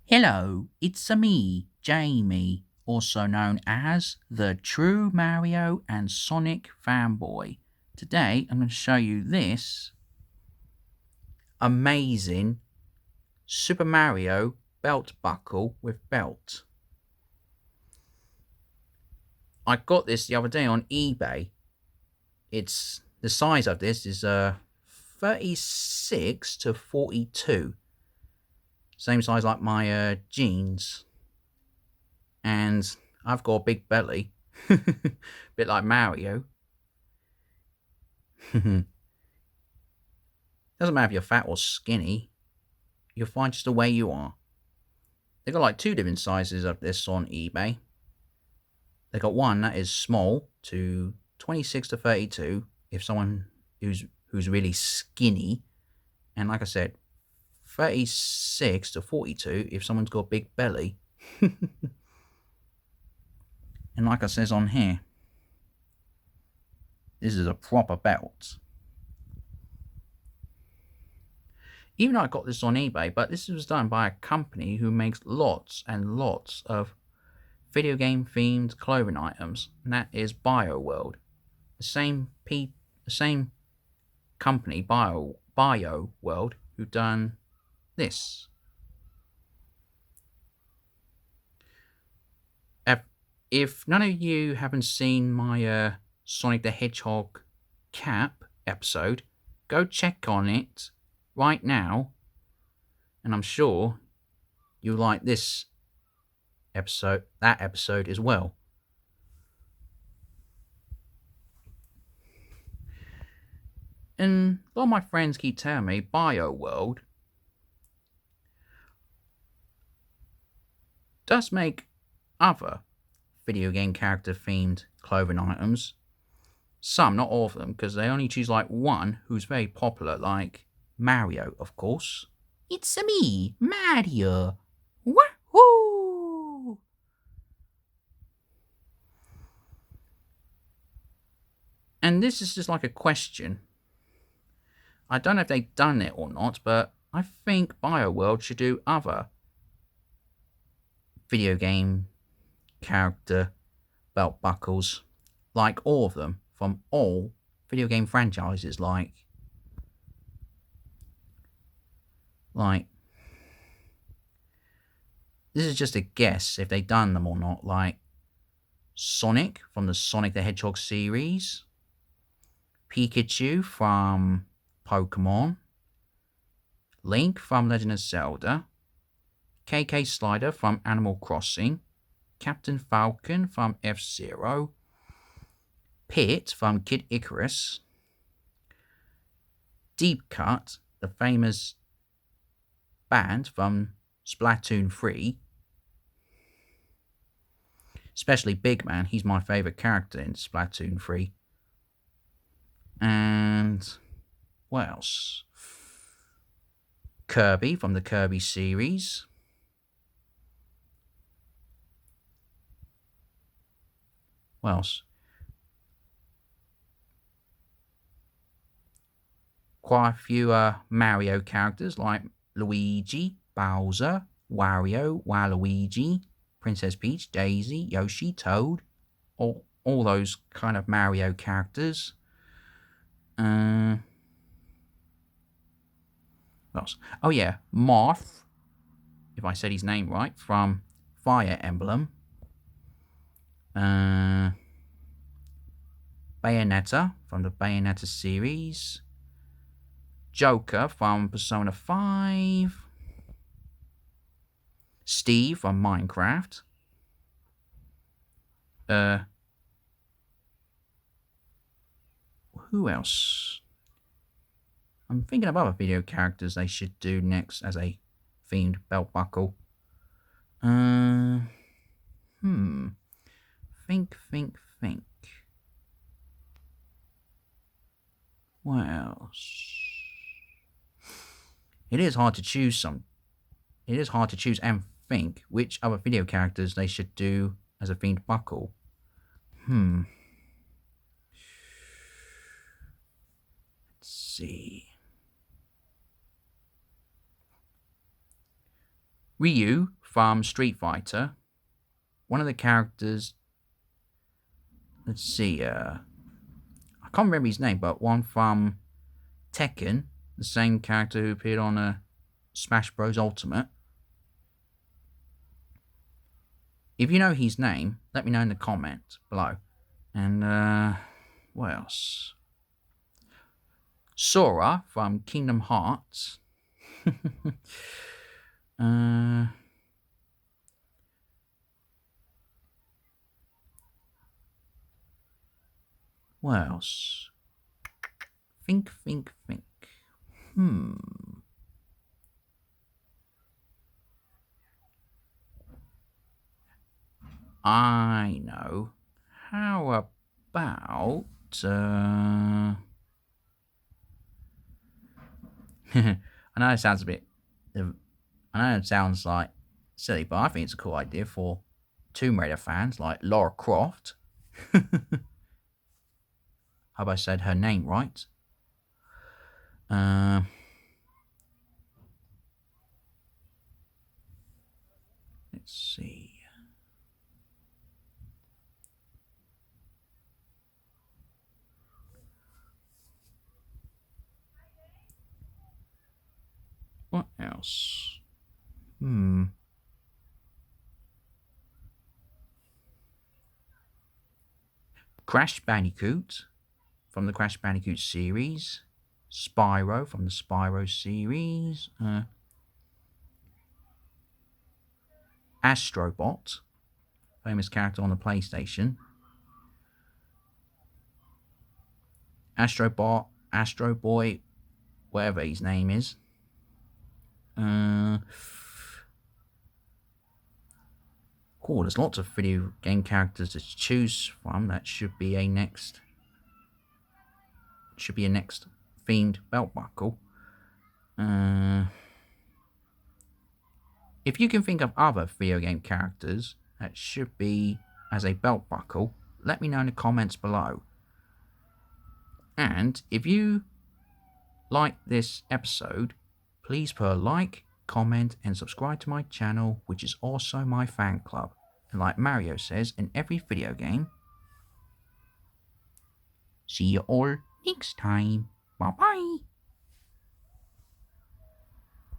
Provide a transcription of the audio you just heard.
Hello, it's a me, Jamie, also known as the True Mario and Sonic Fanboy. Today I'm going to show you this amazing Super Mario belt buckle with belt. I got this the other day on eBay. It's the size of this is 36 to 42. Same size like my jeans. And I've got a big belly. Bit like Mario. Doesn't matter if you're fat or skinny, you'll find just the way you are. They got like two different sizes of this on eBay. They got one that is small to 26 to 32 if someone who's really skinny, and like I said, 36 to 42 if someone's got a big belly. And like I says on here, this is a proper belt. Even though I got this on eBay, but this was done by a company who makes lots and lots of video game themed clothing items, and that is BioWorld. The same company, BioWorld, who done this. If none of you haven't seen my Sonic the Hedgehog cap episode, go check on it right now, and I'm sure you'll like that episode as well. And a lot of my friends keep telling me BioWorld does make other video game character themed clothing items. Some, not all of them, because they only choose like one who's very popular, like Mario, of course. It's me, Mario. Wahoo! And this is just like a question. I don't know if they've done it or not, but I think BioWorld should do other video game character belt buckles, like all of them, from all video game franchises, like this is just a guess if they've done them or not, like Sonic from the Sonic the Hedgehog series, Pikachu from Pokemon, Link from Legend of Zelda, KK Slider from Animal Crossing, Captain Falcon from F-Zero, Pit from Kid Icarus, Deep Cut, the famous band from Splatoon 3, especially Big Man, he's my favourite character in Splatoon 3. And what else? Kirby from the Kirby series. What else? Quite a few Mario characters like Luigi, Bowser, Wario, Waluigi, Princess Peach, Daisy, Yoshi, Toad, all those kind of Mario characters. What else? Oh yeah, Marth, if I said his name right, from Fire Emblem. Bayonetta from the Bayonetta series. Joker from Persona 5. Steve from Minecraft. Who else? I'm thinking of other video characters they should do next as a themed belt buckle. Think. What else? It is hard to choose and think which other video characters they should do as a themed buckle. Let's see. Ryu from Street Fighter. One of the characters, let's see, I can't remember his name, but one from Tekken, the same character who appeared on Smash Bros. Ultimate. If you know his name, let me know in the comments below. And, what else? Sora from Kingdom Hearts. What else? Think. I know. How about... I know it sounds a bit... I know it sounds like silly, but I think it's a cool idea for Tomb Raider fans like Lara Croft. Hope I said her name right. Let's see. What else? Crash Bandicoot from the Crash Bandicoot series. Spyro from the Spyro series. Astrobot, famous character on the PlayStation. Astrobot, Astro Boy, whatever his name is. Cool, there's lots of video game characters to choose from. That should be a next themed belt buckle. If you can think of other video game characters that should be as a belt buckle, let me know in the comments below. And if you like this episode, please put a like, comment, and subscribe to my channel, which is also my fan club. And like Mario says in every video game, see you all next time. Bye bye.